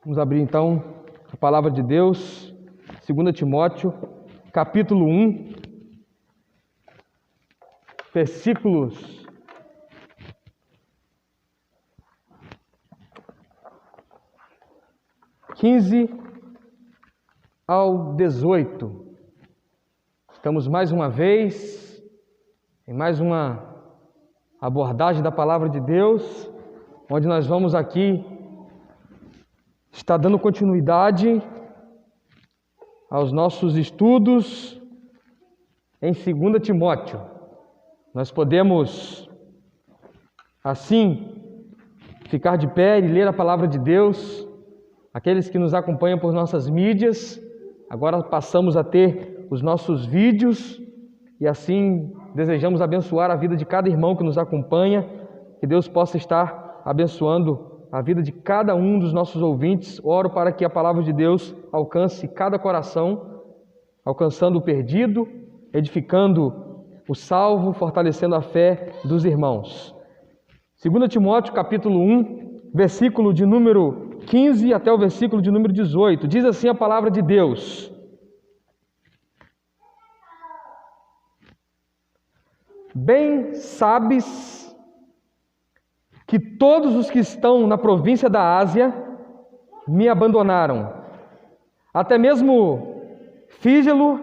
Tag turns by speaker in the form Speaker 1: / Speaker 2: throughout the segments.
Speaker 1: Vamos abrir então a palavra de Deus, 2 Timóteo, capítulo 1, versículos 15 ao 18. Estamos mais uma vez em mais uma abordagem da palavra de Deus, onde nós vamos aqui estar dando continuidade aos nossos estudos em 2 Timóteo. Nós podemos, assim, ficar de pé e ler a palavra de Deus. Aqueles que nos acompanham por nossas mídias, agora passamos a ter os nossos vídeos e assim desejamos abençoar a vida de cada irmão que nos acompanha, que Deus possa estar abençoando a vida de cada um dos nossos ouvintes. Oro para que a palavra de Deus alcance cada coração, alcançando o perdido, edificando o salvo, fortalecendo a fé dos irmãos. 2 Timóteo capítulo 1, versículo de número 15 até o versículo de número 18. Diz assim a palavra de Deus: Bem sabes que todos os que estão na província da Ásia me abandonaram, até mesmo Fígelo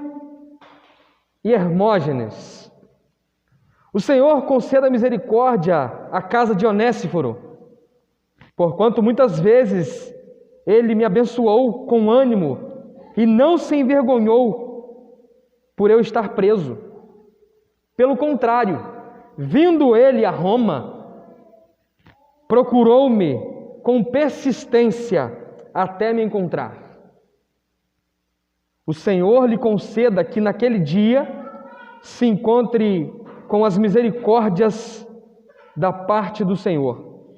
Speaker 1: e Hermógenes. O Senhor conceda misericórdia à casa de Onésiforo, porquanto muitas vezes ele me abençoou com ânimo e não se envergonhou por eu estar preso. Pelo contrário, vindo ele a Roma, procurou-me com persistência até me encontrar. O Senhor lhe conceda que naquele dia se encontre com as misericórdias da parte do Senhor.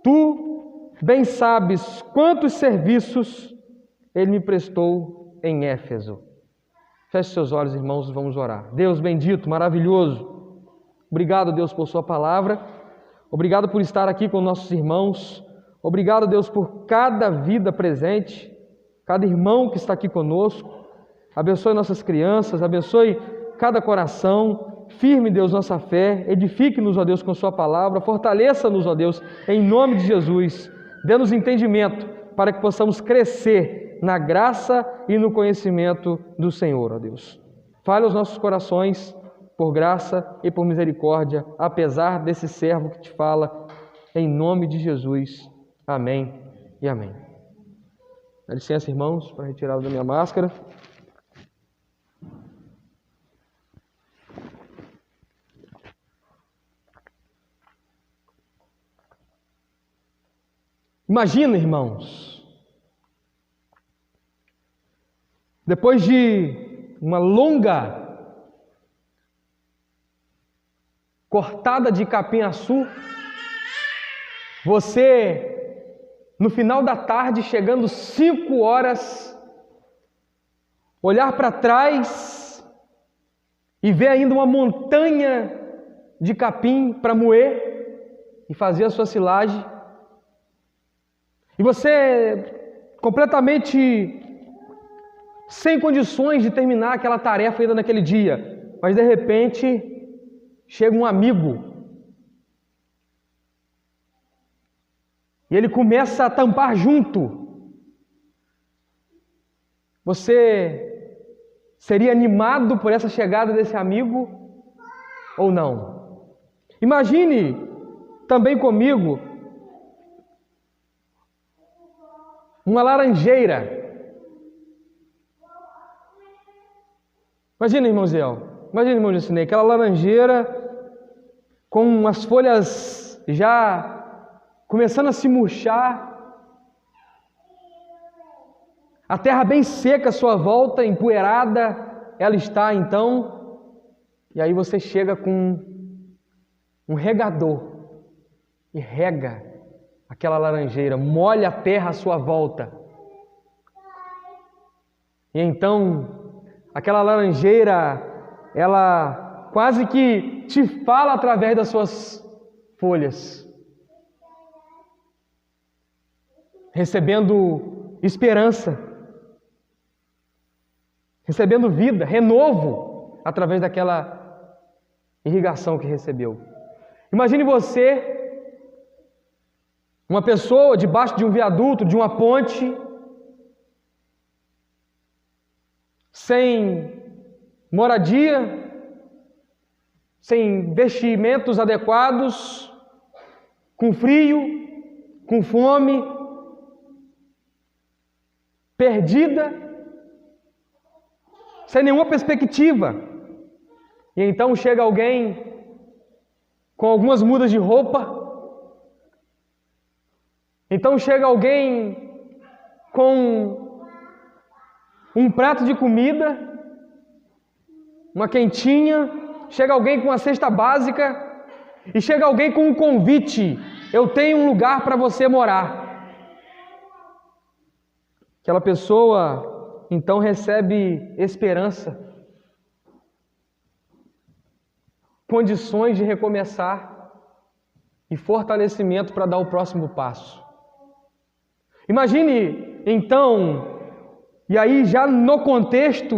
Speaker 1: Tu bem sabes quantos serviços ele me prestou em Éfeso. Feche seus olhos, irmãos, e vamos orar. Deus bendito, maravilhoso, obrigado, Deus, por sua palavra. Obrigado por estar aqui com nossos irmãos. Obrigado, Deus, por cada vida presente, cada irmão que está aqui conosco. Abençoe nossas crianças, abençoe cada coração. Firme, Deus, nossa fé. Edifique-nos, ó Deus, com sua palavra. Fortaleça-nos, ó Deus, em nome de Jesus. Dê-nos entendimento para que possamos crescer na graça e no conhecimento do Senhor, ó Deus. Fale aos nossos corações, por graça e por misericórdia, apesar desse servo que te fala, em nome de Jesus. Amém e amém. Dá licença, irmãos, para retirar da minha máscara. Imagina, irmãos, depois de uma longa cortada de capim-açu, você, no final da tarde, chegando 5 horas, olhar para trás e ver ainda uma montanha de capim para moer e fazer a sua silagem, e você completamente sem condições de terminar aquela tarefa ainda naquele dia, mas de repente chega um amigo e ele começa a tampar junto. Você seria animado por essa chegada desse amigo ou não? Imagine também comigo uma laranjeira. Imagina, irmão Zé, imagina, irmão Jacinei, aquela laranjeira com as folhas já começando a se murchar, a terra bem seca à sua volta, empoeirada, ela está então, e aí você chega com um regador e rega aquela laranjeira, molha a terra à sua volta, e então aquela laranjeira, ela quase que te fala através das suas folhas. recebendo esperança, recebendo vida, renovo, através daquela irrigação que recebeu. Imagine você, uma pessoa debaixo de um viaduto, de uma ponte, sem moradia, sem vestimentos adequados, com frio, com fome, perdida, sem nenhuma perspectiva. E então chega alguém com algumas mudas de roupa, então chega alguém com um prato de comida, uma quentinha, chega alguém com uma cesta básica e chega alguém com um convite: eu tenho um lugar para você morar. Aquela pessoa então recebe esperança, condições de recomeçar e fortalecimento para dar o próximo passo. Imagine então, e aí já no contexto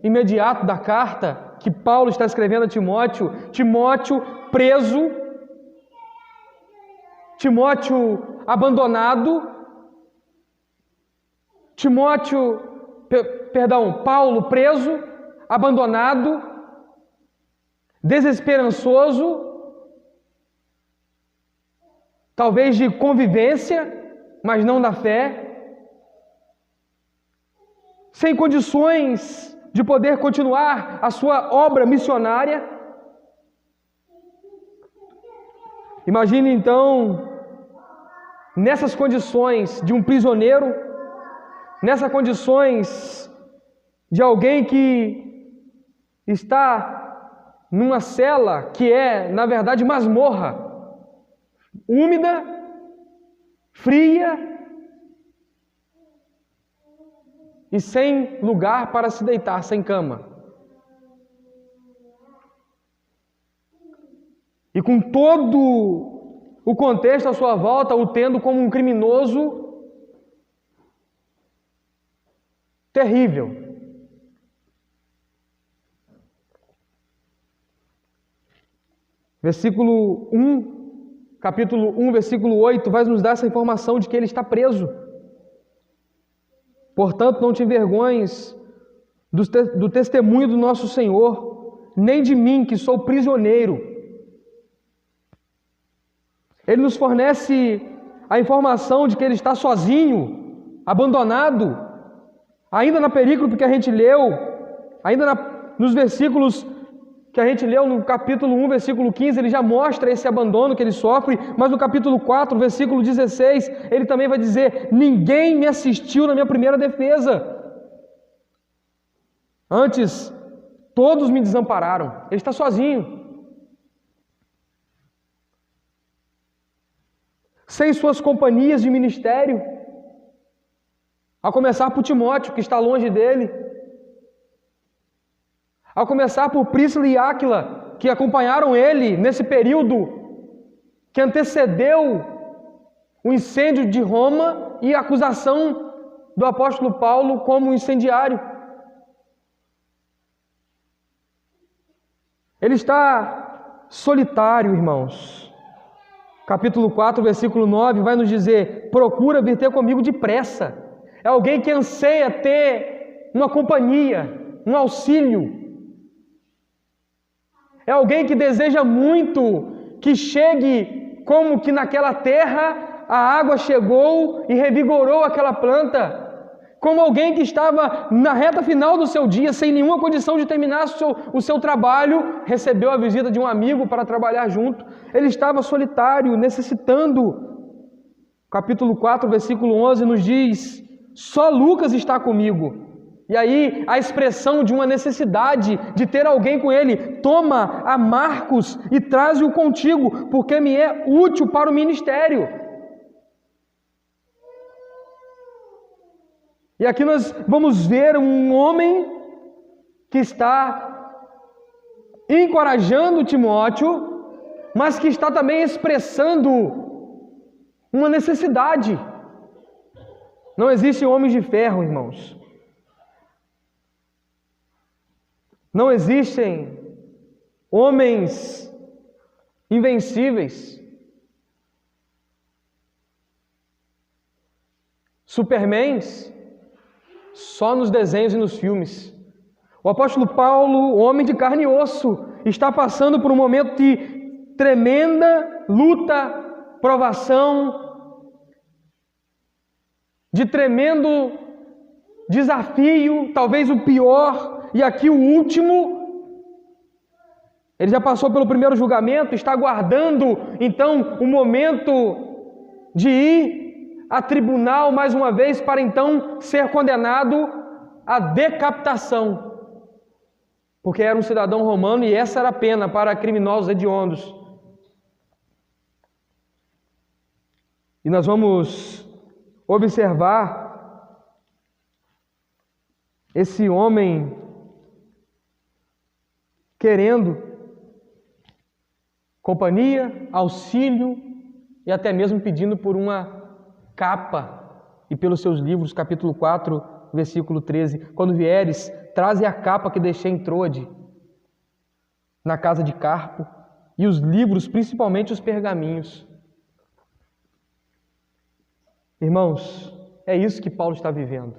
Speaker 1: imediato da carta que Paulo está escrevendo a Timóteo, Timóteo preso, Timóteo abandonado, Paulo preso, abandonado, desesperançoso, talvez de convivência, mas não da fé, sem condições de poder continuar a sua obra missionária. Imagine então, nessas condições de um prisioneiro, nessas condições de alguém que está numa cela que é, na verdade, masmorra, úmida, fria e sem lugar para se deitar, sem cama. E com todo o contexto à sua volta, o tendo como um criminoso terrível. Capítulo 1, versículo 8, vai nos dar essa informação de que ele está preso. Portanto, não te envergonhes do testemunho do nosso Senhor, nem de mim, que sou prisioneiro. Ele nos fornece a informação de que ele está sozinho, abandonado, ainda na perícope que a gente leu, nos versículos que a gente leu no capítulo 1, versículo 15, ele já mostra esse abandono que ele sofre, mas no capítulo 4, versículo 16, ele também vai dizer: ninguém me assistiu na minha primeira defesa. Antes, todos me desampararam. Ele está sozinho, sem suas companhias de ministério, a começar por Timóteo, que está longe dele, a começar por Príscila e Áquila, que acompanharam ele nesse período que antecedeu o incêndio de Roma e a acusação do apóstolo Paulo como incendiário. Ele está solitário, irmãos. Capítulo 4, versículo 9, vai nos dizer: procura vir ter comigo depressa. É alguém que anseia ter uma companhia, um auxílio. É alguém que deseja muito que chegue como que naquela terra a água chegou e revigorou aquela planta. Como alguém que estava na reta final do seu dia, sem nenhuma condição de terminar o seu trabalho, recebeu a visita de um amigo para trabalhar junto. Ele estava solitário, necessitando. Capítulo 4, versículo 11 nos diz: só Lucas está comigo. E aí a expressão de uma necessidade de ter alguém com ele: toma a Marcos e traze-o contigo, porque me é útil para o ministério. E aqui nós vamos ver um homem que está encorajando Timóteo, mas que está também expressando uma necessidade. Não existem homens de ferro, irmãos. Não existem homens invencíveis. Supermans só nos desenhos e nos filmes. O apóstolo Paulo, homem de carne e osso, está passando por um momento de tremenda luta, provação, de tremendo desafio, talvez o pior, e aqui o último. Ele já passou pelo primeiro julgamento, está aguardando então o momento de ir a tribunal mais uma vez para então ser condenado à decapitação. Porque era um cidadão romano e essa era a pena para criminosos hediondos. E nós vamos observar esse homem querendo companhia, auxílio e até mesmo pedindo por uma capa e pelos seus livros, capítulo 4, versículo 13. Quando vieres, traze a capa que deixei em Troade, na casa de Carpo, e os livros, principalmente os pergaminhos. Irmãos, é isso que Paulo está vivendo.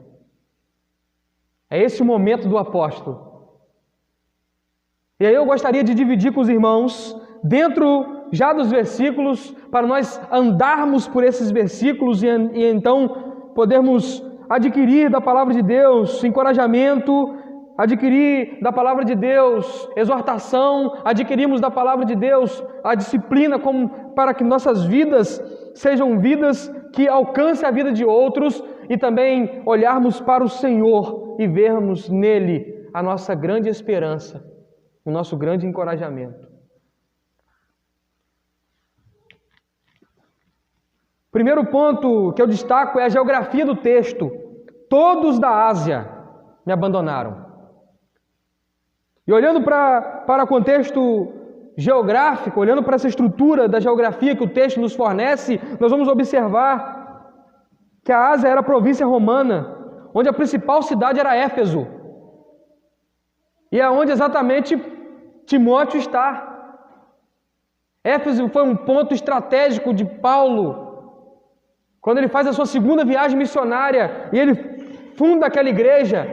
Speaker 1: É esse o momento do apóstolo. E aí eu gostaria de dividir com os irmãos, dentro já dos versículos, para nós andarmos por esses versículos e então podermos adquirir da palavra de Deus encorajamento, adquirir da palavra de Deus exortação, adquirirmos da palavra de Deus a disciplina como para que nossas vidas sejam vidas que alcancem a vida de outros e também olharmos para o Senhor e vermos nele a nossa grande esperança, o nosso grande encorajamento. Primeiro ponto que eu destaco é a geografia do texto. Todos da Ásia me abandonaram. E olhando para o contexto geográfico, olhando para essa estrutura da geografia que o texto nos fornece, nós vamos observar que a Ásia era a província romana, onde a principal cidade era Éfeso. E é onde exatamente Timóteo está. Éfeso foi um ponto estratégico de Paulo, quando ele faz a sua segunda viagem missionária, e ele funda aquela igreja,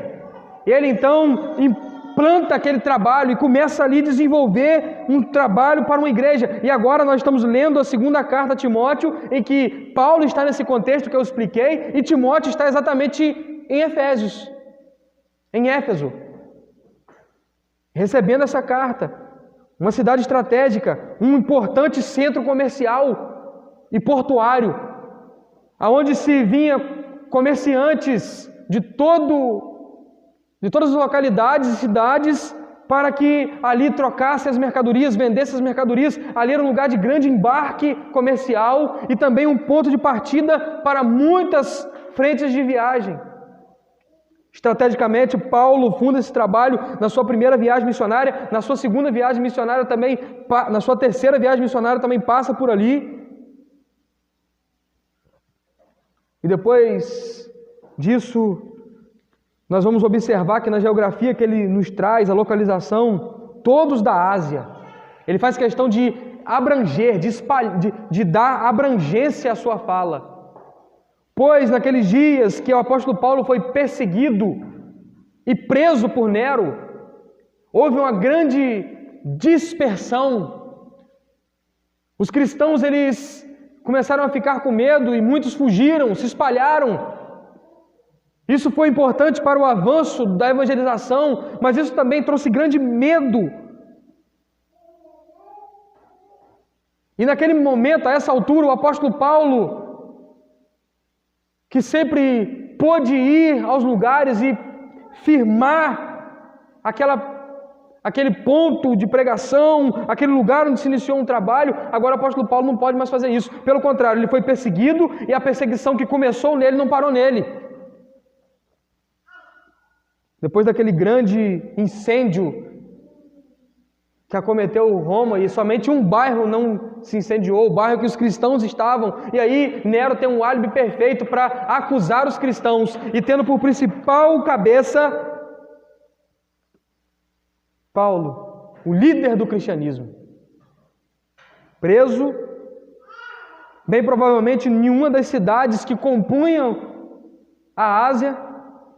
Speaker 1: e ele então implanta aquele trabalho, e começa ali a desenvolver um trabalho para uma igreja. E agora nós estamos lendo a segunda carta a Timóteo, em que Paulo está nesse contexto que eu expliquei, e Timóteo está exatamente em Efésios, em Éfeso, recebendo essa carta. Uma cidade estratégica, um importante centro comercial e portuário, aonde se vinha comerciantes de todas as localidades e cidades para que ali trocassem as mercadorias, vendessem as mercadorias. Ali era um lugar de grande embarque comercial e também um ponto de partida para muitas frentes de viagem. Estrategicamente, Paulo funda esse trabalho na sua primeira viagem missionária, na sua segunda viagem missionária também, na sua terceira viagem missionária também passa por ali. E depois disso, nós vamos observar que na geografia que ele nos traz, a localização, todos da Ásia, ele faz questão de abranger, de dar abrangência à sua fala. Pois naqueles dias que o apóstolo Paulo foi perseguido e preso por Nero, houve uma grande dispersão. Os cristãos, eles começaram a ficar com medo e muitos fugiram, se espalharam. Isso foi importante para o avanço da evangelização, mas isso também trouxe grande medo. E naquele momento, a essa altura, o apóstolo Paulo, que sempre pôde ir aos lugares e firmar aquele ponto de pregação, aquele lugar onde se iniciou um trabalho, agora o apóstolo Paulo não pode mais fazer isso. Pelo contrário, ele foi perseguido e a perseguição que começou nele não parou nele. Depois daquele grande incêndio que acometeu Roma e somente um bairro não se incendiou, o bairro que os cristãos estavam. E aí Nero tem um álibi perfeito para acusar os cristãos e tendo por principal cabeça Paulo, o líder do cristianismo, preso, bem provavelmente em uma das cidades que compunham a Ásia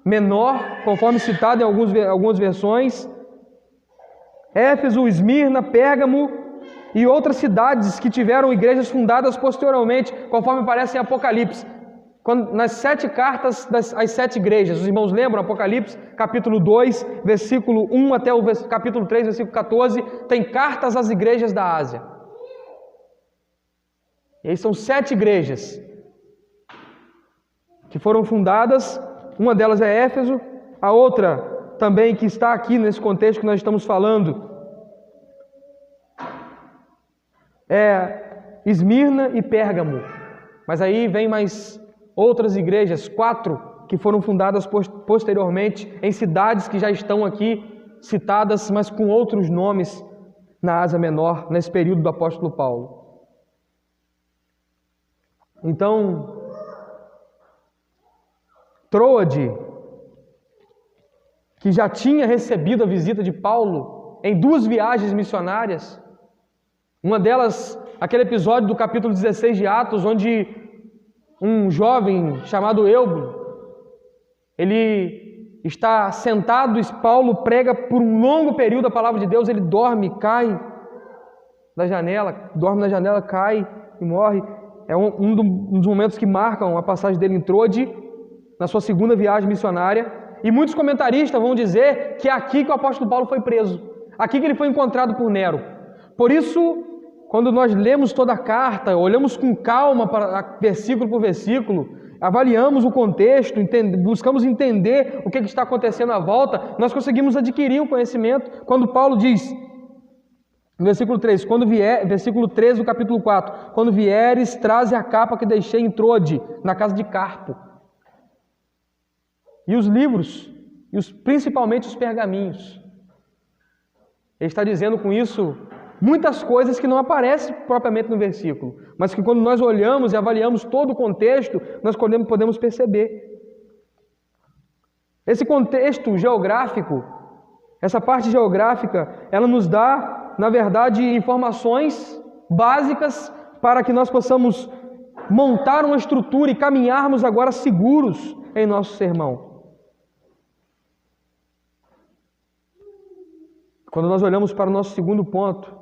Speaker 1: Menor, conforme citado em algumas versões, Éfeso, Esmirna, Pérgamo e outras cidades que tiveram igrejas fundadas posteriormente, conforme aparece em Apocalipse. Nas 7 cartas das 7 igrejas, os irmãos lembram? Apocalipse, capítulo 2, versículo 1 até o capítulo 3, versículo 14, tem cartas às igrejas da Ásia. E aí são 7 igrejas que foram fundadas, uma delas é Éfeso, a outra também que está aqui nesse contexto que nós estamos falando é Esmirna e Pérgamo. Mas aí vem mais outras igrejas, 4 que foram fundadas posteriormente em cidades que já estão aqui citadas, mas com outros nomes na Ásia Menor, nesse período do apóstolo Paulo. Então, Troade, que já tinha recebido a visita de Paulo em 2 viagens missionárias, uma delas, aquele episódio do capítulo 16 de Atos, onde um jovem chamado Eubulo, ele está sentado e Paulo prega por um longo período a palavra de Deus, ele dorme, cai da janela, cai e morre. É um dos momentos que marcam a passagem dele em Troade, na sua 2ª viagem missionária. E muitos comentaristas vão dizer que é aqui que o apóstolo Paulo foi preso, aqui que ele foi encontrado por Nero. Por isso, quando nós lemos toda a carta, olhamos com calma para versículo por versículo, avaliamos o contexto, buscamos entender o que está acontecendo à volta, nós conseguimos adquirir o conhecimento. Quando Paulo diz, no versículo 3, versículo 13 do capítulo 4, quando vieres, traze a capa que deixei em Troade, na casa de Carpo. E os livros, principalmente os pergaminhos. Ele está dizendo com isso muitas coisas que não aparecem propriamente no versículo, mas que quando nós olhamos e avaliamos todo o contexto, nós podemos perceber. Esse contexto geográfico, essa parte geográfica, ela nos dá, na verdade, informações básicas para que nós possamos montar uma estrutura e caminharmos agora seguros em nosso sermão. Quando nós olhamos para o nosso segundo ponto,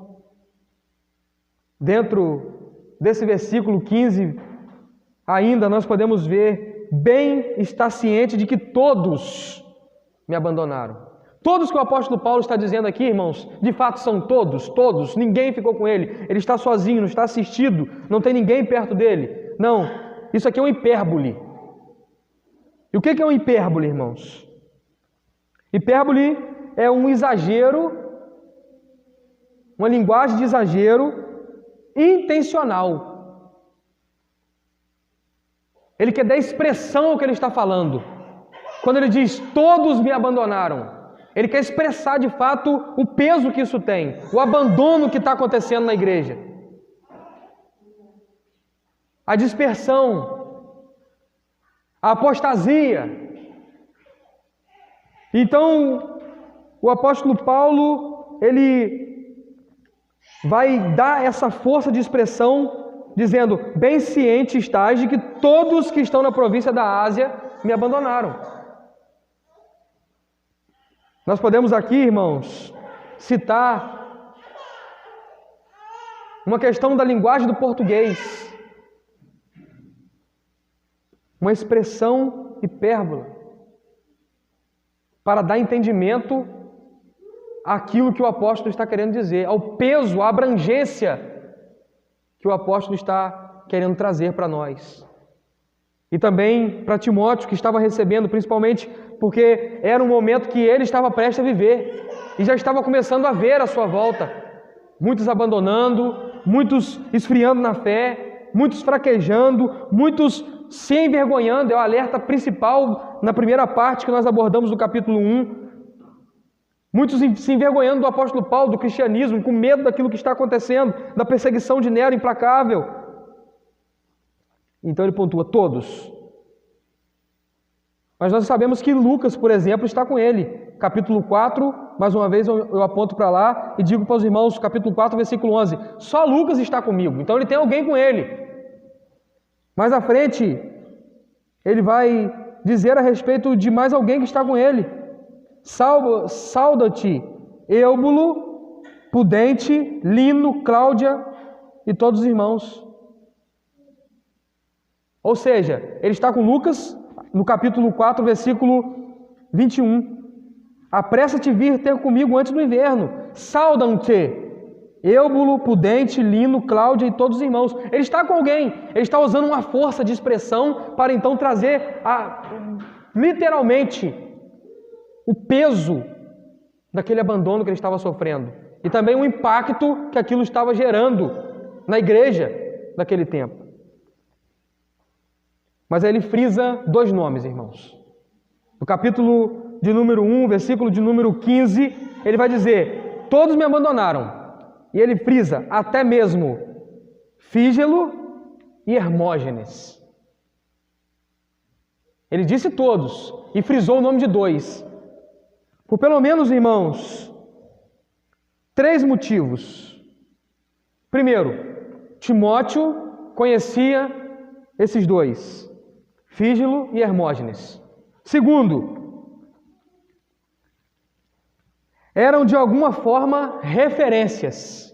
Speaker 1: dentro desse versículo 15, ainda nós podemos ver, bem está ciente de que todos me abandonaram. Todos que o apóstolo Paulo está dizendo aqui, irmãos, de fato são todos, ninguém ficou com ele. Ele está sozinho, não está assistido, não tem ninguém perto dele. Não, isso aqui é uma hipérbole. E o que é uma hipérbole, irmãos? Hipérbole é um exagero, uma linguagem de exagero intencional. Ele quer dar expressão ao que ele está falando. Quando ele diz, todos me abandonaram, ele quer expressar de fato o peso que isso tem, o abandono que está acontecendo na igreja. A dispersão, a apostasia. Então, o apóstolo Paulo, ele vai dar essa força de expressão, dizendo, bem ciente estás de que todos que estão na província da Ásia me abandonaram. Nós podemos aqui, irmãos, citar uma questão da linguagem do português, uma expressão hipérbole, para dar entendimento àquilo que o apóstolo está querendo dizer, ao peso, à abrangência que o apóstolo está querendo trazer para nós. E também para Timóteo, que estava recebendo, principalmente porque era um momento que ele estava prestes a viver e já estava começando a ver a sua volta. Muitos abandonando, muitos esfriando na fé, muitos fraquejando, muitos se envergonhando. É o alerta principal na primeira parte que nós abordamos do capítulo 1. Muitos se envergonhando do apóstolo Paulo, do cristianismo, com medo daquilo que está acontecendo, da perseguição de Nero implacável. Então ele pontua: todos. Mas nós sabemos que Lucas, por exemplo, está com ele. Capítulo 4, mais uma vez eu aponto para lá e digo para os irmãos, capítulo 4, versículo 11, só Lucas está comigo, então ele tem alguém com ele. Mais à frente, ele vai dizer a respeito de mais alguém que está com ele. Sauda-te, Eubulo, Pudente, Lino, Cláudia e todos os irmãos. Ou seja, ele está com Lucas, no capítulo 4, versículo 21. Apressa-te vir ter comigo antes do inverno. Saudam-te, Eubulo, Pudente, Lino, Cláudia e todos os irmãos. Ele está com alguém, ele está usando uma força de expressão para então trazer literalmente o peso daquele abandono que ele estava sofrendo e também o impacto que aquilo estava gerando na igreja naquele tempo. Mas aí ele frisa dois nomes, irmãos. No capítulo de número 1, versículo de número 15, ele vai dizer: todos me abandonaram. E ele frisa até mesmo Fígelo e Hermógenes. Ele disse todos e frisou o nome de dois. Por pelo menos, irmãos, 3 motivos. Primeiro, Timóteo conhecia esses dois, Fígelo e Hermógenes. Segundo, eram de alguma forma referências.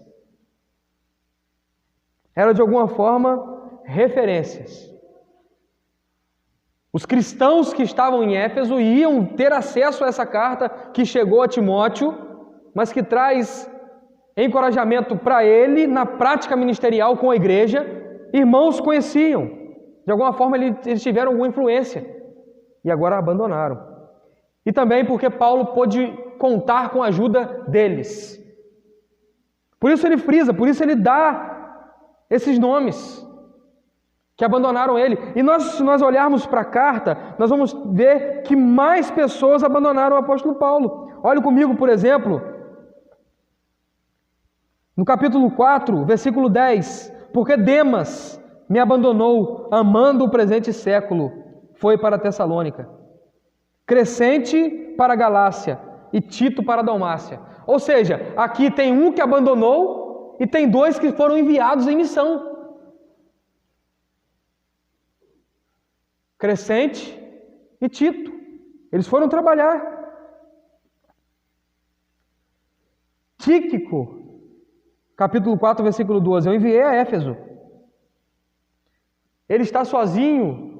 Speaker 1: Os cristãos que estavam em Éfeso iam ter acesso a essa carta que chegou a Timóteo, mas que traz encorajamento para ele na prática ministerial com a igreja. Irmãos conheciam, de alguma forma eles tiveram alguma influência e agora abandonaram. E também porque Paulo pôde contar com a ajuda deles. Por isso ele frisa, por isso ele dá esses nomes que abandonaram ele. E se nós olharmos para a carta, nós vamos ver que mais pessoas abandonaram o apóstolo Paulo. Olhe comigo, por exemplo, no capítulo 4, versículo 10. Porque Demas me abandonou, amando o presente século, foi para Tessalônica. Crescente para a Galácia e Tito para a Dalmácia. Ou seja, aqui tem um que abandonou e tem 2 que foram enviados em missão. Crescente e Tito. Eles foram trabalhar. Tíquico, capítulo 4, versículo 12. Eu enviei a Éfeso. Ele está sozinho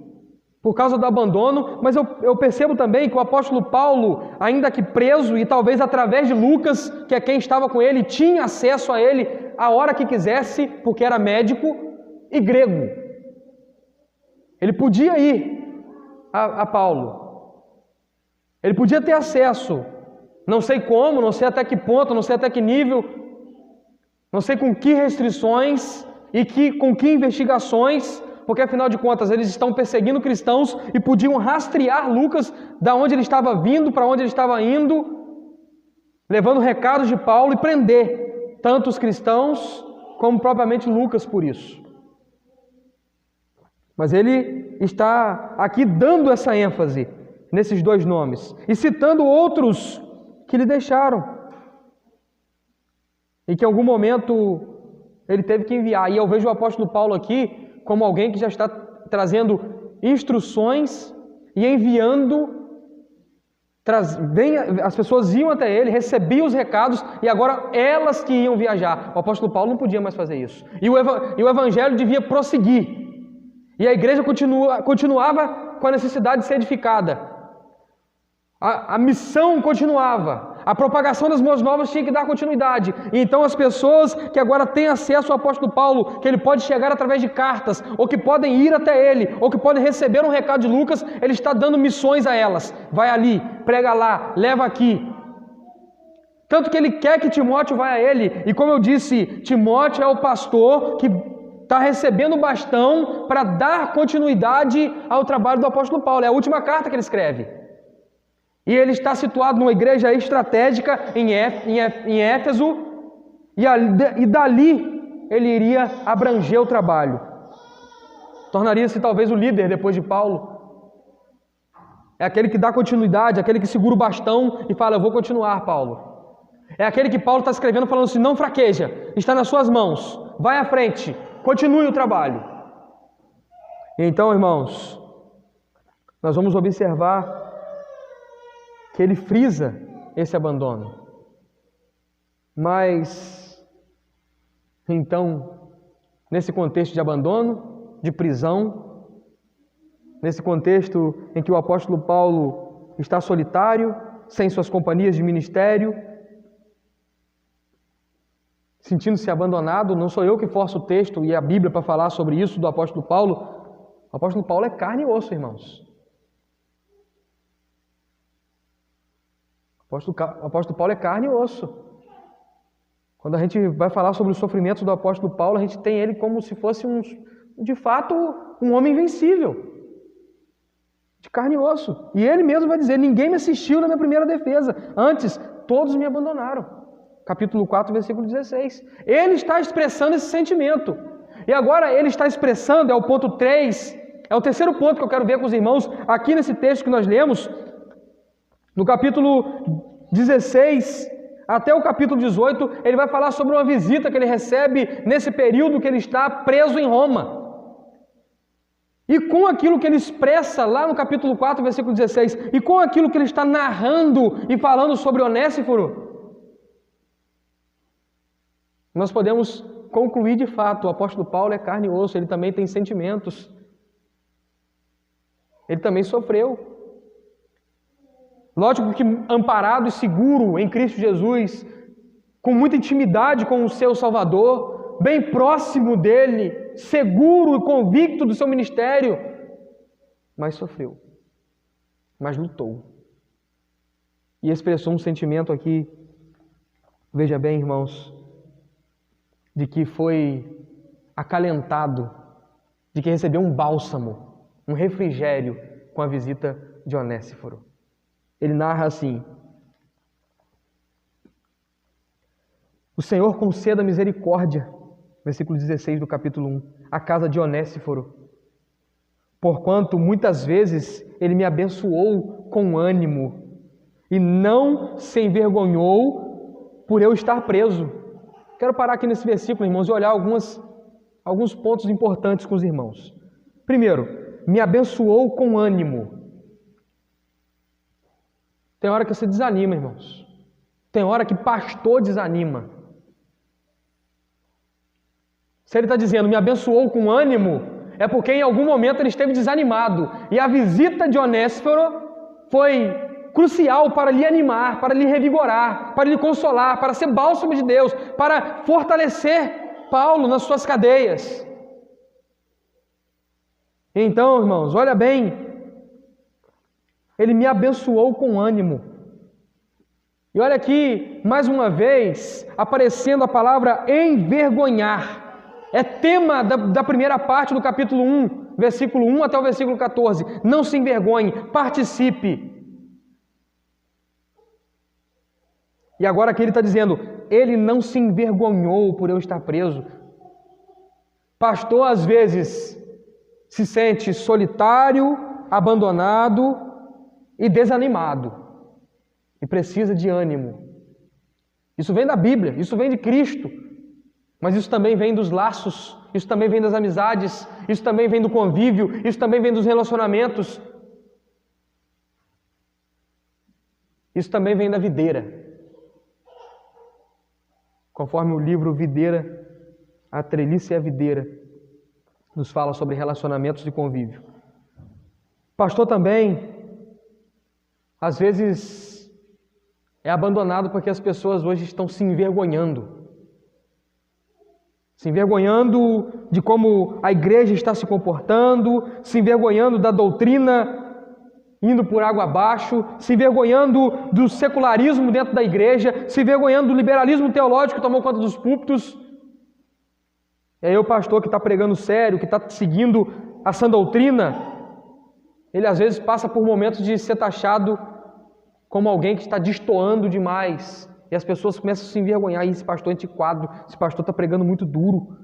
Speaker 1: por causa do abandono, mas eu percebo também que o apóstolo Paulo, ainda que preso, e talvez através de Lucas, que é quem estava com ele, tinha acesso a ele a hora que quisesse, porque era médico e grego. Ele podia ir a Paulo. Ele podia ter acesso. Não sei como, não sei até que ponto, não sei até que nível, não sei com que restrições e com que investigações, porque afinal de contas eles estão perseguindo cristãos e podiam rastrear Lucas da onde ele estava vindo, para onde ele estava indo, levando recados de Paulo e prender tanto os cristãos como propriamente Lucas por isso. Mas ele está aqui dando essa ênfase nesses 2 nomes e citando outros que lhe deixaram e que em algum momento ele teve que enviar. E eu vejo o apóstolo Paulo aqui como alguém que já está trazendo instruções e enviando. As pessoas iam até ele, recebiam os recados e agora elas que iam viajar. O apóstolo Paulo não podia mais fazer isso. E o evangelho devia prosseguir. E a igreja continuava com a necessidade de ser edificada. A missão continuava. A propagação das boas novas tinha que dar continuidade. E então as pessoas que agora têm acesso ao apóstolo Paulo, que ele pode chegar através de cartas, ou que podem ir até ele, ou que podem receber um recado de Lucas, ele está dando missões a elas. Vai ali, prega lá, leva aqui. Tanto que ele quer que Timóteo vá a ele. E como eu disse, Timóteo é o pastor que está recebendo o bastão para dar continuidade ao trabalho do apóstolo Paulo. É a última carta que ele escreve. E ele está situado numa igreja estratégica em Éfeso, e dali ele iria abranger o trabalho. Tornaria-se talvez o líder depois de Paulo. É aquele que dá continuidade, aquele que segura o bastão e fala: eu vou continuar, Paulo. É aquele que Paulo está escrevendo falando assim: não fraqueja, está nas suas mãos, vai à frente, continue o trabalho. E então, irmãos, nós vamos observar que ele frisa esse abandono. Mas, então, nesse contexto de abandono, de prisão, nesse contexto em que o apóstolo Paulo está solitário, sem suas companhias de ministério, sentindo-se abandonado, não sou eu que forço o texto e a Bíblia para falar sobre isso do apóstolo Paulo. O apóstolo Paulo é carne e osso, irmãos. O apóstolo Paulo é carne e osso. Quando a gente vai falar sobre os sofrimentos do apóstolo Paulo, a gente tem ele como se fosse de fato um homem invencível, de carne e osso. E ele mesmo vai dizer: ninguém me assistiu na minha primeira defesa, antes todos me abandonaram. Capítulo 4, versículo 16. Ele está expressando esse sentimento. E agora ele está expressando, é o ponto 3, é o terceiro ponto que eu quero ver com os irmãos, aqui nesse texto que nós lemos, no capítulo 16 até o capítulo 18, ele vai falar sobre uma visita que ele recebe nesse período que ele está preso em Roma. E com aquilo que ele expressa lá no capítulo 4, versículo 16, e com aquilo que ele está narrando e falando sobre Onésiforo, nós podemos concluir de fato: o apóstolo Paulo é carne e osso, ele também tem sentimentos, ele também sofreu. Lógico que amparado e seguro em Cristo Jesus, com muita intimidade com o seu Salvador, bem próximo dele, seguro e convicto do seu ministério, mas sofreu, mas lutou. E expressou um sentimento aqui, veja bem, irmãos, de que foi acalentado, de que recebeu um bálsamo, um refrigério com a visita de Onésiforo. Ele narra assim: o Senhor conceda misericórdia, versículo 16 do capítulo 1, à casa de Onésiforo, porquanto muitas vezes ele me abençoou com ânimo e não se envergonhou por eu estar preso. Quero parar aqui nesse versículo, irmãos, e olhar alguns pontos importantes com os irmãos. Primeiro, me abençoou com ânimo. Tem hora que você desanima, irmãos. Tem hora que pastor desanima. Se ele está dizendo me abençoou com ânimo, é porque em algum momento ele esteve desanimado. E a visita de Onésiforo foi crucial para lhe animar, para lhe revigorar, para lhe consolar, para ser bálsamo de Deus, para fortalecer Paulo nas suas cadeias. Então, irmãos, olha bem, ele me abençoou com ânimo. E olha aqui, mais uma vez, aparecendo a palavra envergonhar. É tema da primeira parte do capítulo 1, versículo 1 até o versículo 14. Não se envergonhe, participe. E agora aqui ele está dizendo, ele não se envergonhou por eu estar preso. Pastor, às vezes, se sente solitário, abandonado e desanimado. E precisa de ânimo. Isso vem da Bíblia, isso vem de Cristo. Mas isso também vem dos laços, isso também vem das amizades, isso também vem do convívio, isso também vem dos relacionamentos. Isso também vem da videira. Conforme o livro Videira, a treliça e a videira, nos fala sobre relacionamentos de convívio. Pastor também, às vezes, é abandonado porque as pessoas hoje estão se envergonhando. Se envergonhando de como a igreja está se comportando, se envergonhando da doutrina indo por água abaixo, se envergonhando do secularismo dentro da igreja, se envergonhando do liberalismo teológico que tomou conta dos púlpitos. E aí o pastor que está pregando sério, que está seguindo a sã doutrina, ele às vezes passa por momentos de ser taxado como alguém que está destoando demais. E as pessoas começam a se envergonhar. Esse pastor é antiquado, esse pastor está pregando muito duro.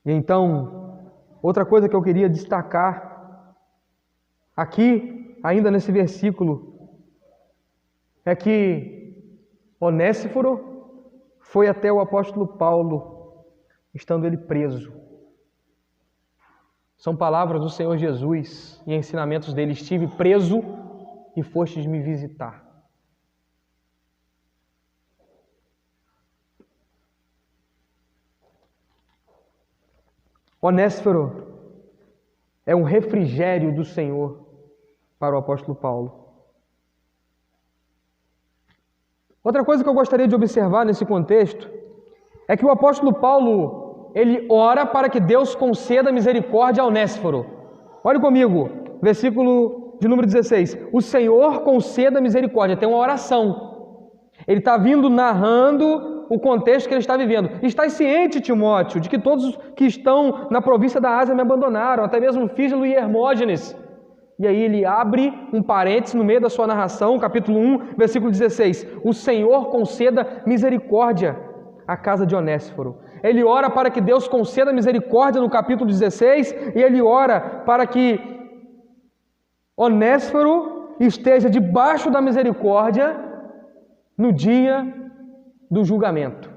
Speaker 1: E então, outra coisa que eu queria destacar aqui, ainda nesse versículo, é que Onéforo foi até o apóstolo Paulo, estando ele preso. São palavras do Senhor Jesus e ensinamentos dele. Estive preso e fostes me visitar. Onéforo é um refrigério do Senhor para o apóstolo Paulo. Outra coisa que eu gostaria de observar nesse contexto é que o apóstolo Paulo, ele ora para que Deus conceda misericórdia a Onéforo. Olhe comigo, versículo de número 16. O Senhor conceda misericórdia. Tem uma oração. Ele está vindo narrando o contexto que ele está vivendo. Estás ciente, Timóteo, de que todos os que estão na província da Ásia me abandonaram, até mesmo Fígelo e Hermógenes. E aí ele abre um parênteses no meio da sua narração, capítulo 1, versículo 16. O Senhor conceda misericórdia à casa de Onéforo. Ele ora para que Deus conceda misericórdia no capítulo 16, e ele ora para que Onéforo esteja debaixo da misericórdia no dia do julgamento.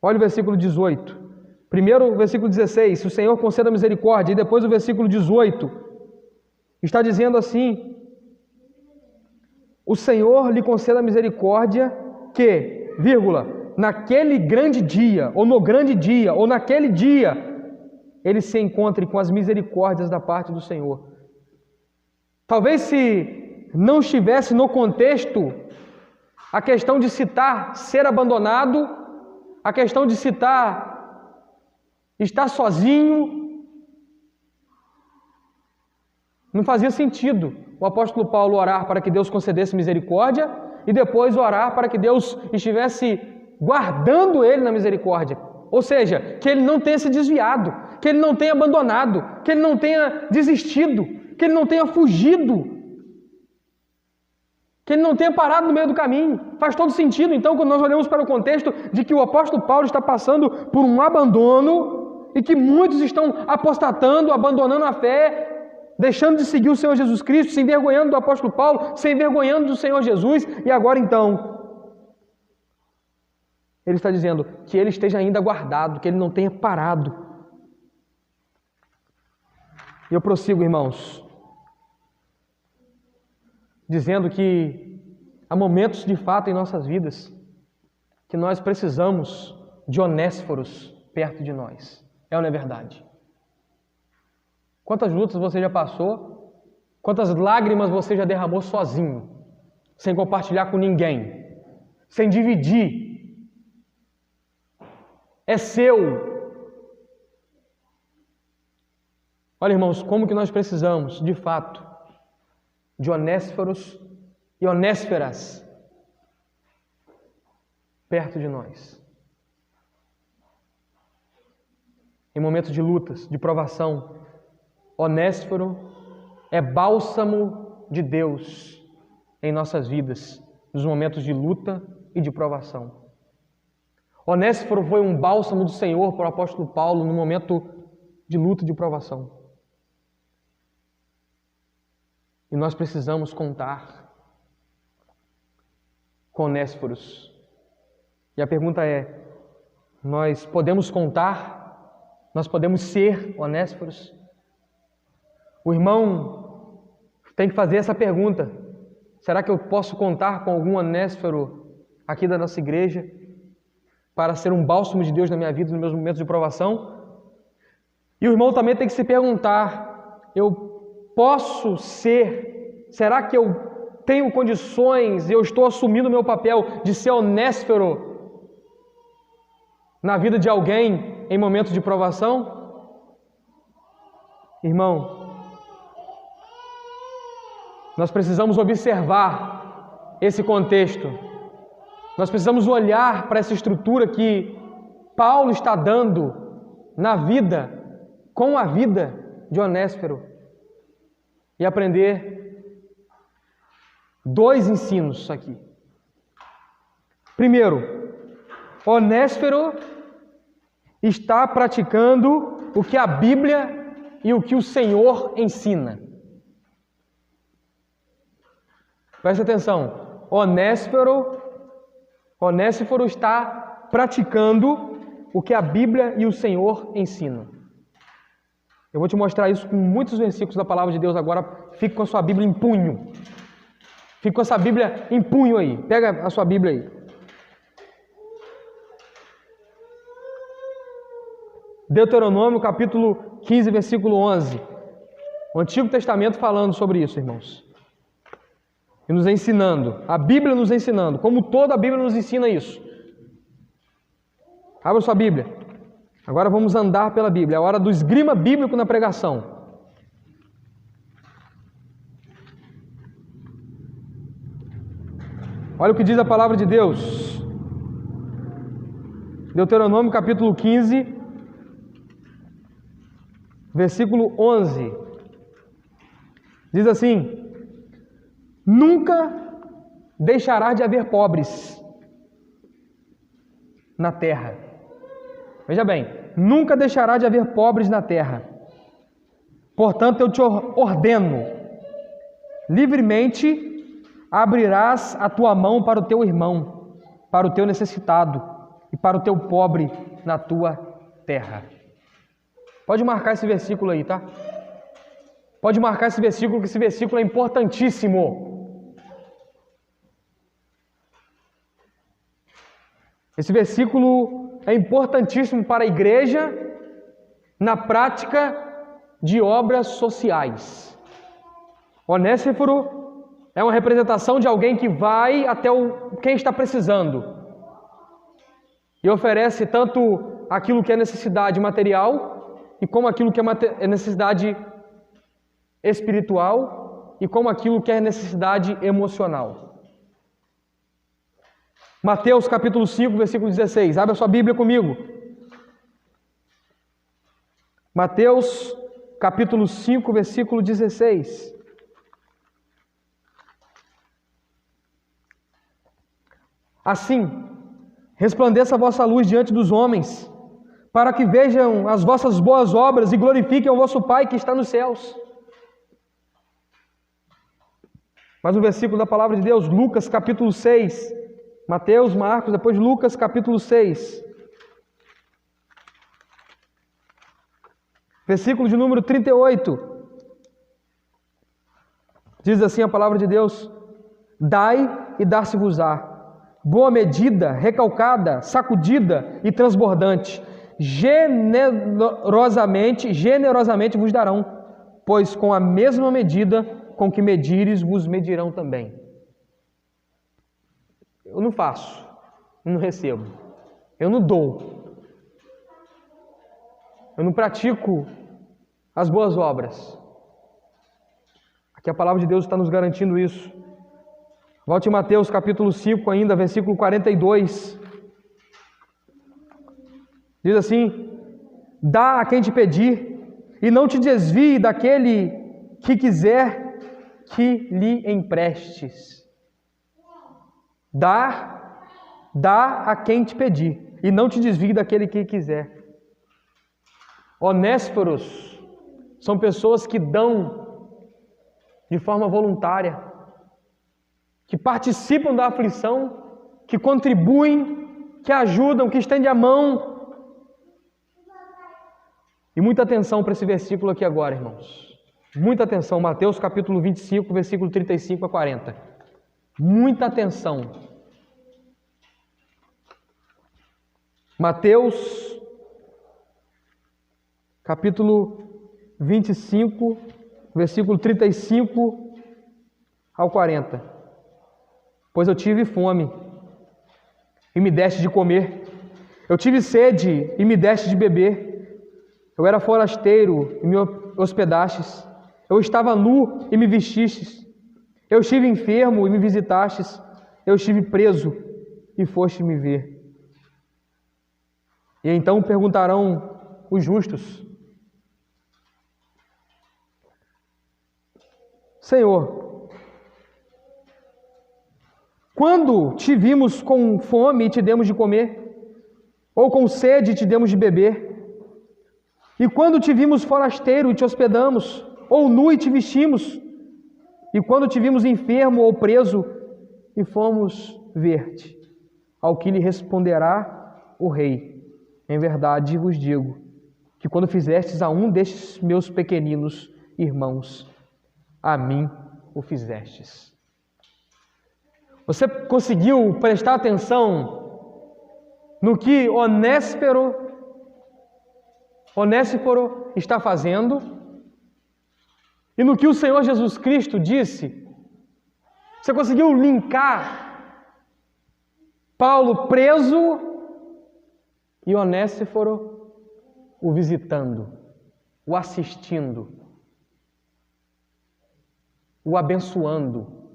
Speaker 1: Olha o versículo 18. Primeiro o versículo 16, o Senhor conceda misericórdia, e depois o versículo 18, está dizendo assim: o Senhor lhe conceda misericórdia que, vírgula, naquele grande dia, ou no grande dia, ou naquele dia, ele se encontre com as misericórdias da parte do Senhor. Talvez se não estivesse no contexto a questão de citar ser abandonado, a questão de citar estar sozinho, não fazia sentido o apóstolo Paulo orar para que Deus concedesse misericórdia e depois orar para que Deus estivesse guardando ele na misericórdia. Ou seja, que ele não tenha se desviado, que ele não tenha abandonado, que ele não tenha desistido, que ele não tenha fugido, que ele não tenha parado no meio do caminho. Faz todo sentido, então, quando nós olhamos para o contexto de que o apóstolo Paulo está passando por um abandono e que muitos estão apostatando, abandonando a fé, deixando de seguir o Senhor Jesus Cristo, se envergonhando do apóstolo Paulo, se envergonhando do Senhor Jesus, e agora então, ele está dizendo que ele esteja ainda guardado, que ele não tenha parado. E eu prossigo, irmãos, dizendo que há momentos de fato em nossas vidas que nós precisamos de Onéforos perto de nós. É ou não é verdade? Quantas lutas você já passou? Quantas lágrimas você já derramou sozinho, sem compartilhar com ninguém, sem dividir? É seu. Olha, irmãos, como que nós precisamos, de fato, de Onéforos e Onéferas perto de nós. Em momentos de lutas, de provação, Onéforo é bálsamo de Deus em nossas vidas, nos momentos de luta e de provação. Onéforo foi um bálsamo do Senhor para o apóstolo Paulo no momento de luta e de provação. E nós precisamos contar com Onéforos. E a pergunta é: nós podemos contar? Nós podemos ser Onéforos? O irmão tem que fazer essa pergunta: será que eu posso contar com algum Onéforo aqui da nossa igreja para ser um bálsamo de Deus na minha vida nos meus momentos de provação? E o irmão também tem que se perguntar: eu posso ser? Será que eu tenho condições, eu estou assumindo o meu papel de ser Onéforo na vida de alguém em momentos de provação? Irmão, nós precisamos observar esse contexto. Nós precisamos olhar para essa estrutura que Paulo está dando na vida, com a vida de Onéspero e aprender 2 ensinos aqui. Primeiro, Onéspero está praticando o que a Bíblia e o que o Senhor ensina. Preste atenção, Onéspero está praticando o que a Bíblia e o Senhor ensinam. Eu vou te mostrar isso com muitos versículos da Palavra de Deus agora. Fique com a sua Bíblia em punho. Fique com essa Bíblia em punho aí. Pega a sua Bíblia aí. Deuteronômio capítulo 15, versículo 11. O Antigo Testamento falando sobre isso, irmãos. E nos ensinando. A Bíblia nos ensinando. Como toda a Bíblia nos ensina isso. Abra sua Bíblia. Agora vamos andar pela Bíblia. É a hora do esgrima bíblico na pregação. Olha o que diz a palavra de Deus. Deuteronômio capítulo 15, versículo 11. Diz assim: nunca deixará de haver pobres na terra. Veja bem, nunca deixará de haver pobres na terra. Portanto, eu te ordeno, livremente abrirás a tua mão para o teu irmão, para o teu necessitado e para o teu pobre na tua terra. Pode marcar esse versículo aí, tá? Pode marcar esse versículo, que esse versículo é importantíssimo. Esse versículo é importantíssimo para a igreja na prática de obras sociais. Onésiforo é uma representação de alguém que vai até quem está precisando e oferece tanto aquilo que é necessidade material e como aquilo que é necessidade espiritual e como aquilo que é necessidade emocional. Mateus capítulo 5, versículo 16. Abra sua Bíblia comigo. Mateus capítulo 5, versículo 16. Assim, resplandeça a vossa luz diante dos homens, para que vejam as vossas boas obras e glorifiquem o vosso Pai que está nos céus. Mais um versículo da palavra de Deus, Lucas capítulo 6. Mateus, Marcos, depois Lucas, capítulo 6. Versículo de número 38. Diz assim a palavra de Deus: dai e dar-se-vos-á. Boa medida, recalcada, sacudida e transbordante, generosamente vos darão, pois com a mesma medida com que medires, vos medirão também. Eu não faço, eu não recebo, eu não dou, eu não pratico as boas obras. Aqui a palavra de Deus está nos garantindo isso. Volte em Mateus capítulo 5 ainda, versículo 42. Diz assim: dá a quem te pedir, e não te desvie daquele que quiser que lhe emprestes. Dá a quem te pedir, e não te desvie daquele que quiser. Onésporos são pessoas que dão de forma voluntária, que participam da aflição, que contribuem, que ajudam, que estendem a mão. E muita atenção para esse versículo aqui agora, irmãos. Muita atenção, Mateus capítulo 25, versículo 35 a 40. Muita atenção. Mateus, capítulo 25, versículo 35 ao 40. Pois eu tive fome e me deste de comer. Eu tive sede e me deste de beber. Eu era forasteiro e me hospedastes. Eu estava nu e me vestistes. Eu estive enfermo e me visitastes. Eu estive preso e foste me ver. E então perguntarão os justos. Senhor, quando te vimos com fome e te demos de comer, ou com sede e te demos de beber? E quando te vimos forasteiro e te hospedamos, ou nu e te vestimos? E quando te vimos enfermo ou preso e fomos ver-te? Ao que lhe responderá o rei: em verdade vos digo, que quando fizestes a um destes meus pequeninos irmãos, a mim o fizestes. Você conseguiu prestar atenção no que Onésiforo está fazendo e no que o Senhor Jesus Cristo disse? Você conseguiu linkar Paulo preso e Onésiforo o visitando, o assistindo, o abençoando?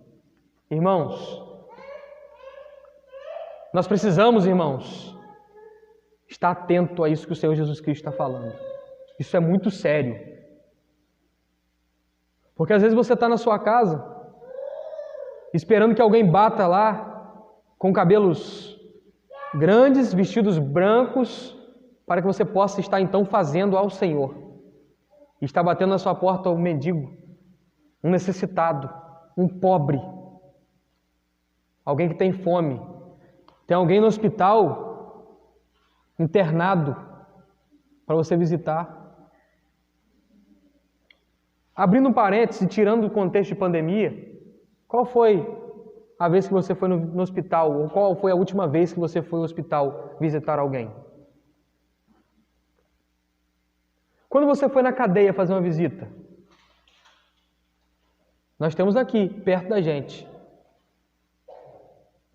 Speaker 1: Irmãos, nós precisamos, irmãos, estar atento a isso que o Senhor Jesus Cristo está falando. Isso é muito sério. Porque às vezes você está na sua casa, esperando que alguém bata lá, com cabelos grandes, vestidos brancos, para que você possa estar então fazendo ao Senhor. E está batendo na sua porta um mendigo, um necessitado, um pobre, alguém que tem fome. Tem alguém no hospital, internado, para você visitar. Abrindo um parêntese, tirando do contexto de pandemia, qual foi a vez que você foi no hospital, ou qual foi a última vez que você foi ao hospital visitar alguém? Quando você foi na cadeia fazer uma visita? Nós temos aqui, perto da gente,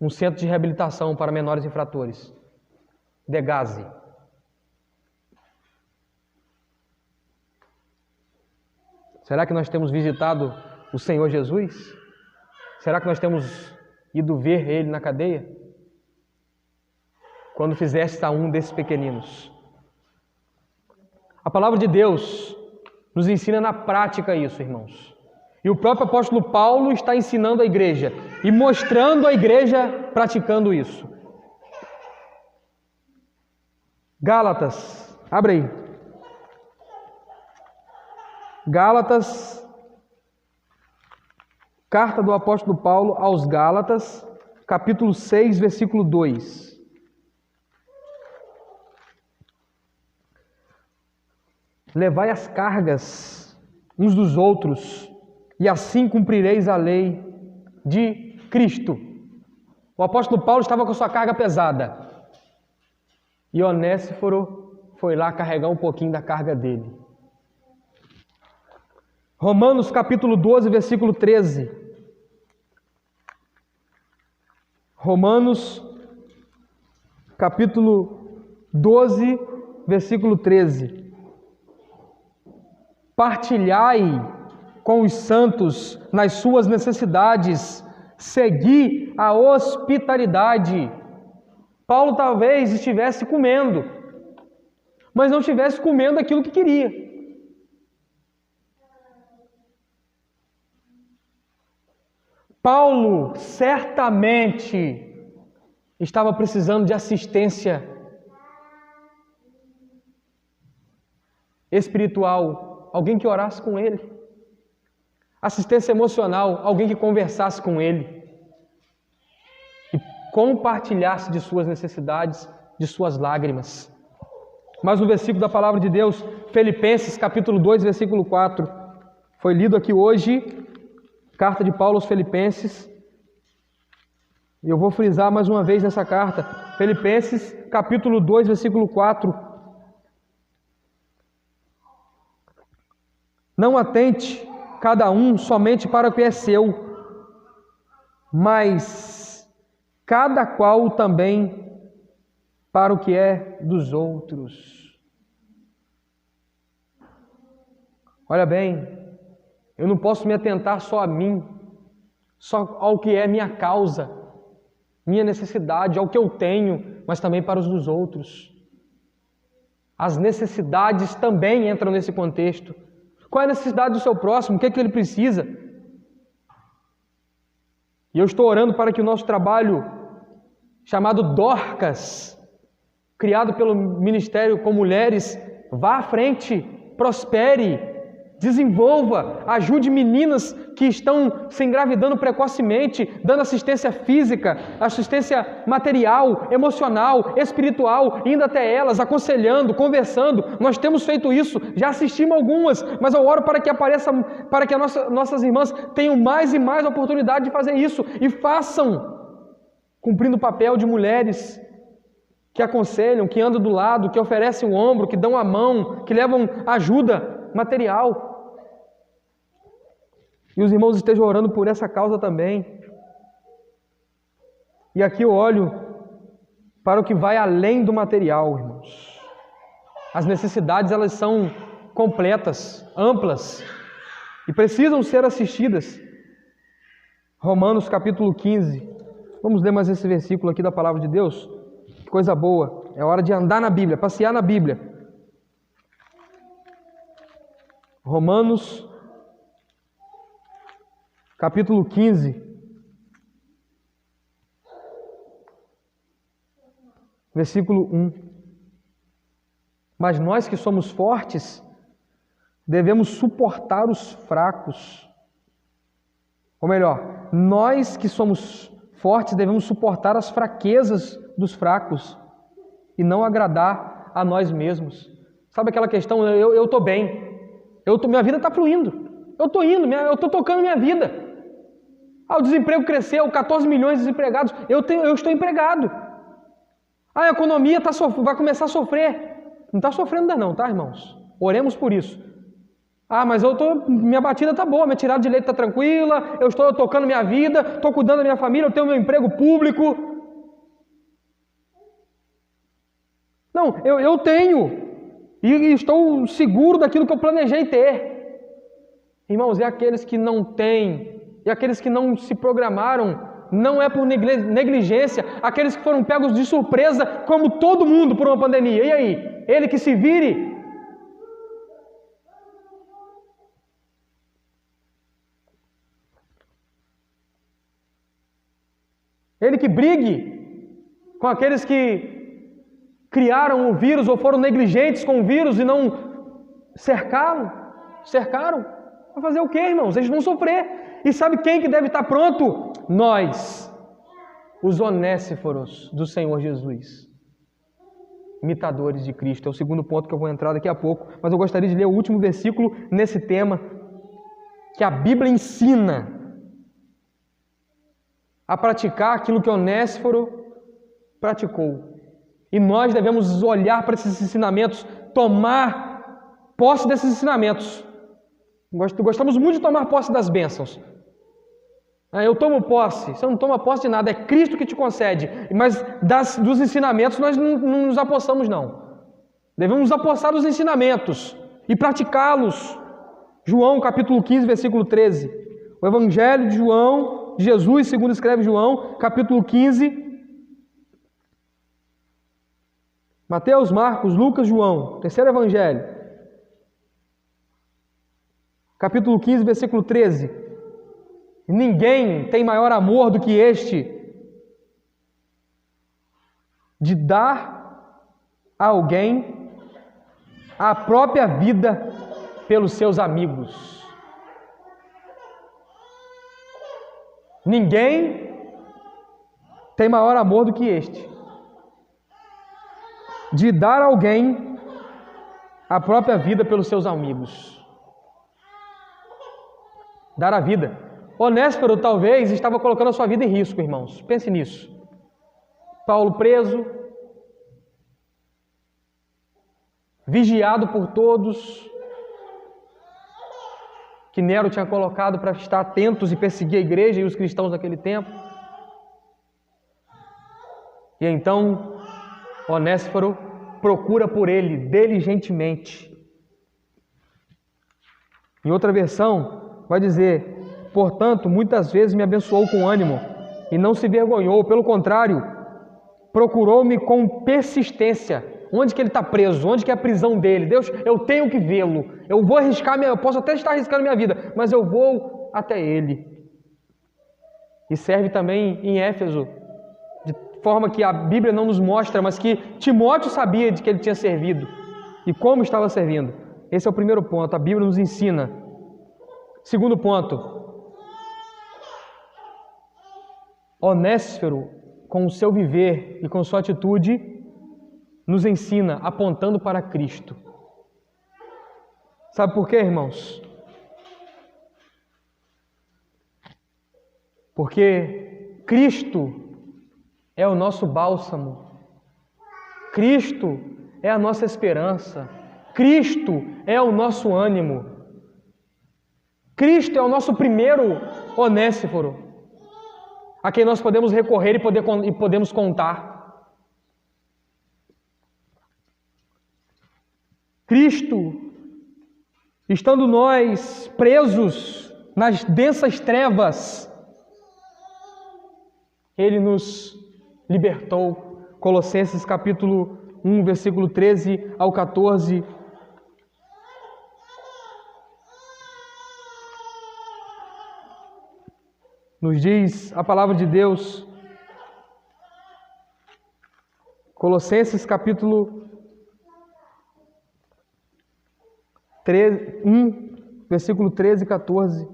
Speaker 1: um centro de reabilitação para menores infratores, Degase. Será que nós temos visitado o Senhor Jesus? Será que nós temos ido ver Ele na cadeia? Quando fizeste a um desses pequeninos. A palavra de Deus nos ensina na prática isso, irmãos. E o próprio apóstolo Paulo está ensinando a igreja e mostrando a igreja praticando isso. Gálatas, abre aí. Gálatas, carta do apóstolo Paulo aos Gálatas, capítulo 6, versículo 2. Levai as cargas uns dos outros, e assim cumprireis a lei de Cristo. O apóstolo Paulo estava com sua carga pesada. E Onésiforo foi lá carregar um pouquinho da carga dele. Romanos capítulo 12, versículo 13. Romanos capítulo 12, versículo 13. Partilhai com os santos nas suas necessidades, segui a hospitalidade. Paulo talvez estivesse comendo, mas não estivesse comendo aquilo que queria. Paulo certamente estava precisando de assistência espiritual, alguém que orasse com ele. Assistência emocional, alguém que conversasse com ele e compartilhasse de suas necessidades, de suas lágrimas. Mas no versículo da palavra de Deus, Filipenses capítulo 2, versículo 4, foi lido aqui hoje, carta de Paulo aos Filipenses, e eu vou frisar mais uma vez nessa carta, Filipenses capítulo 2, versículo 4. Não atente cada um somente para o que é seu, mas cada qual também para o que é dos outros. Olha bem, eu não posso me atentar só a mim, só ao que é minha causa, minha necessidade, ao que eu tenho, mas também para os dos outros. As necessidades também entram nesse contexto. Qual é a necessidade do seu próximo? O que é que ele precisa? E eu estou orando para que o nosso trabalho, chamado Dorcas, criado pelo Ministério com Mulheres, vá à frente, prospere, desenvolva, ajude meninas que estão se engravidando precocemente, dando assistência física, assistência material, emocional, espiritual, indo até elas, aconselhando, conversando. Nós temos feito isso, já assistimos algumas, mas eu oro para que apareça, para que nossas irmãs tenham mais e mais oportunidade de fazer isso e façam, cumprindo o papel de mulheres que aconselham, que andam do lado, que oferecem o ombro, que dão a mão, que levam ajuda material. E os irmãos estejam orando por essa causa também. E aqui eu olho para o que vai além do material, irmãos. As necessidades, elas são completas, amplas e precisam ser assistidas. Romanos capítulo 15. Vamos ler mais esse versículo aqui da palavra de Deus. Que coisa boa. É hora de andar na Bíblia, passear na Bíblia. Romanos capítulo 15, versículo 1. Mas nós que somos fortes, devemos suportar os fracos. Ou melhor, nós que somos fortes, devemos suportar as fraquezas dos fracos e não agradar a nós mesmos. Sabe aquela questão, eu estou bem, minha vida está fluindo, eu estou indo, eu estou tocando minha vida. O desemprego cresceu, 14 milhões de desempregados, eu estou empregado. A economia vai começar a sofrer. Não está sofrendo ainda não, tá, irmãos? Oremos por isso. Mas minha batida está boa, minha tirada de leite está tranquila, eu estou tocando minha vida, estou cuidando da minha família, eu tenho meu emprego público. Não, eu tenho, e estou seguro daquilo que eu planejei ter. Irmãos, é aqueles que não têm, e aqueles que não se programaram, não é por negligência, aqueles que foram pegos de surpresa, como todo mundo por uma pandemia. E aí? Ele que se vire. Ele que brigue com aqueles que criaram o vírus ou foram negligentes com o vírus e não cercaram. Vai fazer o quê, irmãos? Eles vão sofrer. E sabe quem que deve estar pronto? Nós, os Onésiforos do Senhor Jesus, imitadores de Cristo. É o segundo ponto que eu vou entrar daqui a pouco, mas eu gostaria de ler o último versículo nesse tema, que a Bíblia ensina a praticar aquilo que Onésiphoro praticou. E nós devemos olhar para esses ensinamentos, tomar posse desses ensinamentos. Gostamos muito de tomar posse das bênçãos. Eu tomo posse. Você não toma posse de nada, é Cristo que te concede. Mas dos ensinamentos nós não nos apossamos, não. Devemos nos apossar dos ensinamentos e praticá-los. João capítulo 15, versículo 13. O Evangelho de João, de Jesus, segundo escreve João, capítulo 15. Mateus, Marcos, Lucas, João, terceiro Evangelho. Capítulo 15, versículo 13. Ninguém tem maior amor do que este, de dar a alguém a própria vida pelos seus amigos. Ninguém tem maior amor do que este, de dar a alguém a própria vida pelos seus amigos. Dar a vida. Onésiphoro talvez estava colocando a sua vida em risco, irmãos. Pense nisso. Paulo preso, vigiado por todos, que Nero tinha colocado para estar atentos e perseguir a igreja e os cristãos daquele tempo. E então Onésiphoro procura por ele diligentemente. Em outra versão vai dizer: portanto, muitas vezes me abençoou com ânimo e não se vergonhou, pelo contrário, procurou-me com persistência, Onde que ele está preso? Onde que é a prisão dele? Deus, eu tenho que vê-lo. Eu vou arriscar, eu posso até estar arriscando minha vida, mas eu vou até ele. E serve também em Éfeso, de forma que a Bíblia não nos mostra, mas que Timóteo sabia de que ele tinha servido e como estava servindo. Esse é o primeiro ponto, a Bíblia nos ensina. Segundo ponto, Onéforo, com o seu viver e com sua atitude, nos ensina apontando para Cristo. Sabe por quê, irmãos? Porque Cristo é o nosso bálsamo. Cristo é a nossa esperança. Cristo é o nosso ânimo. Cristo é o nosso primeiro Onéforo, a quem nós podemos recorrer e podemos contar. Cristo, estando nós presos nas densas trevas, Ele nos libertou. Colossenses capítulo 1, versículo 13 ao 14. Nos diz a palavra de Deus, Colossenses capítulo 1, versículo 13 e 14.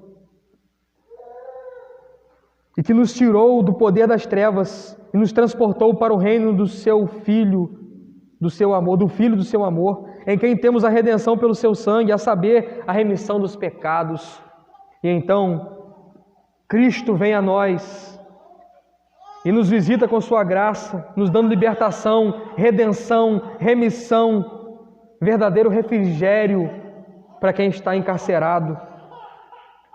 Speaker 1: E que nos tirou do poder das trevas e nos transportou para o reino do seu Filho, do seu amor, do Filho do seu amor, em quem temos a redenção pelo seu sangue, a saber, a remissão dos pecados. E então, Cristo vem a nós e nos visita com sua graça, nos dando libertação, redenção, remissão, verdadeiro refrigério para quem está encarcerado.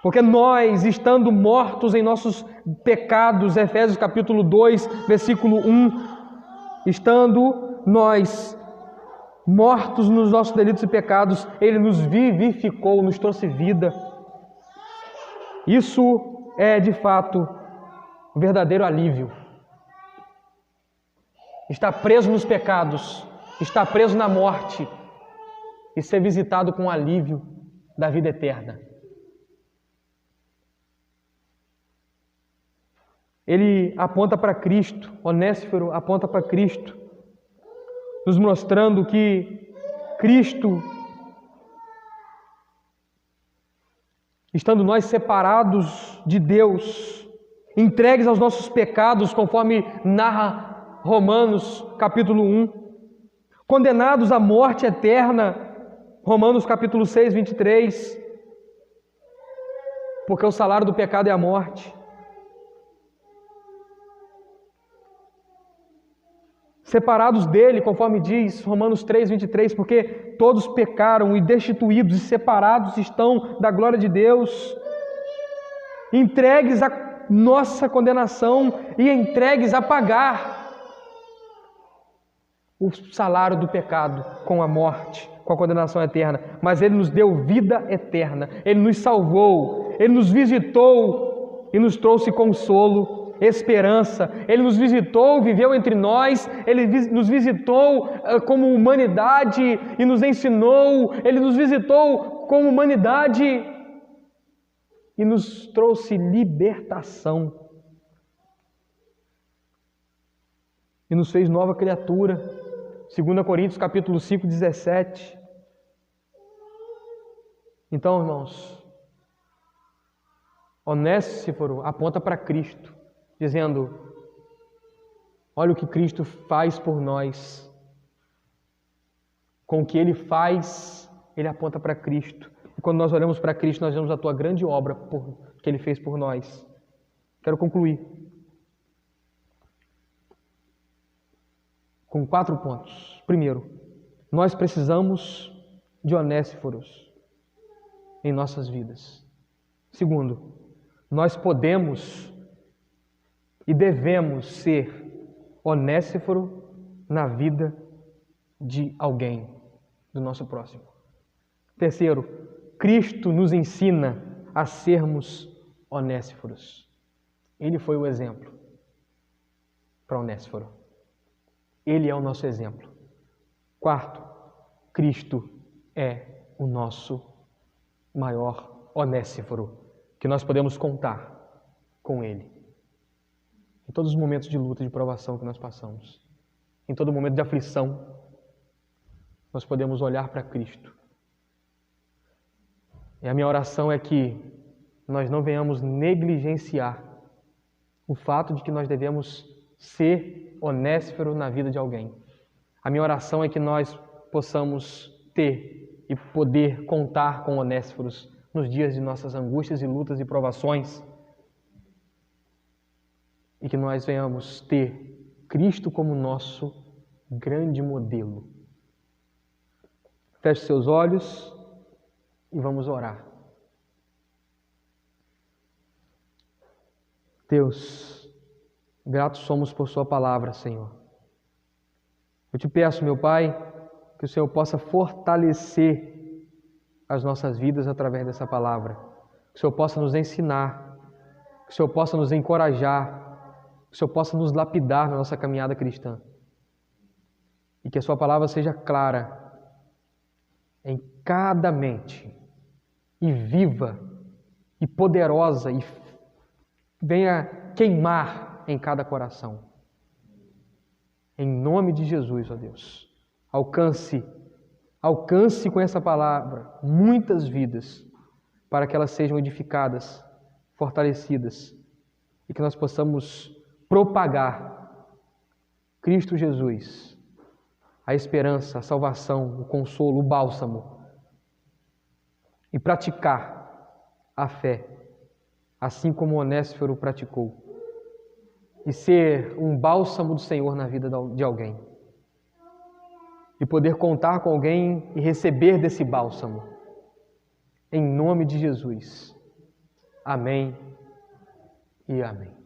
Speaker 1: Porque nós, estando mortos em nossos pecados, Efésios capítulo 2, versículo 1, estando nós mortos nos nossos delitos e pecados, Ele nos vivificou, nos trouxe vida. Isso é, de fato, um verdadeiro alívio. Estar preso nos pecados, estar preso na morte e ser visitado com o alívio da vida eterna. Ele aponta para Cristo, Onéforo aponta para Cristo, nos mostrando que Cristo, estando nós separados de Deus, entregues aos nossos pecados, conforme narra Romanos capítulo 1, condenados à morte eterna, Romanos capítulo 6, 23, porque o salário do pecado é a morte. Separados dele, conforme diz Romanos 3, 23, porque todos pecaram e destituídos e separados estão da glória de Deus, entregues à nossa condenação e entregues a pagar o salário do pecado com a morte, com a condenação eterna. Mas Ele nos deu vida eterna, Ele nos salvou, Ele nos visitou e nos trouxe consolo, esperança. Ele nos visitou, viveu entre nós, Ele nos visitou como humanidade e nos ensinou, Ele nos visitou como humanidade e nos trouxe libertação. E nos fez nova criatura. 2 Coríntios capítulo 5, 17. Então, irmãos, Onéforo aponta para Cristo, dizendo: olha o que Cristo faz por nós. Com o que Ele faz, Ele aponta para Cristo. E quando nós olhamos para Cristo, nós vemos a tua grande obra que Ele fez por nós. Quero concluir com 4 pontos. Primeiro, nós precisamos de Onéforos em nossas vidas. Segundo, nós podemos e devemos ser Onéforo na vida de alguém, do nosso próximo. Terceiro, Cristo nos ensina a sermos Onéforos. Ele foi o exemplo para Onéforo. Ele é o nosso exemplo. Quarto, Cristo é o nosso maior Onéforo, que nós podemos contar com Ele. Em todos os momentos de luta e de provação que nós passamos, em todo momento de aflição, nós podemos olhar para Cristo. E a minha oração é que nós não venhamos negligenciar o fato de que nós devemos ser Onéforo na vida de alguém. A minha oração é que nós possamos ter e poder contar com Onéforos nos dias de nossas angústias e lutas e provações. E que nós venhamos ter Cristo como nosso grande modelo. Feche seus olhos e vamos orar. Deus, gratos somos por Sua palavra, Senhor. Eu te peço, meu Pai, que o Senhor possa fortalecer as nossas vidas através dessa palavra. Que o Senhor possa nos ensinar, que o Senhor possa nos encorajar, que o Senhor possa nos lapidar na nossa caminhada cristã. E que a Sua palavra seja clara em cada mente, e viva, e poderosa, e venha queimar em cada coração. Em nome de Jesus, ó Deus, alcance com essa palavra muitas vidas, para que elas sejam edificadas, fortalecidas, e que nós possamos propagar Cristo Jesus, a esperança, a salvação, o consolo, o bálsamo, e praticar a fé, assim como Onéforo praticou, e ser um bálsamo do Senhor na vida de alguém, e poder contar com alguém e receber desse bálsamo, em nome de Jesus. Amém e amém.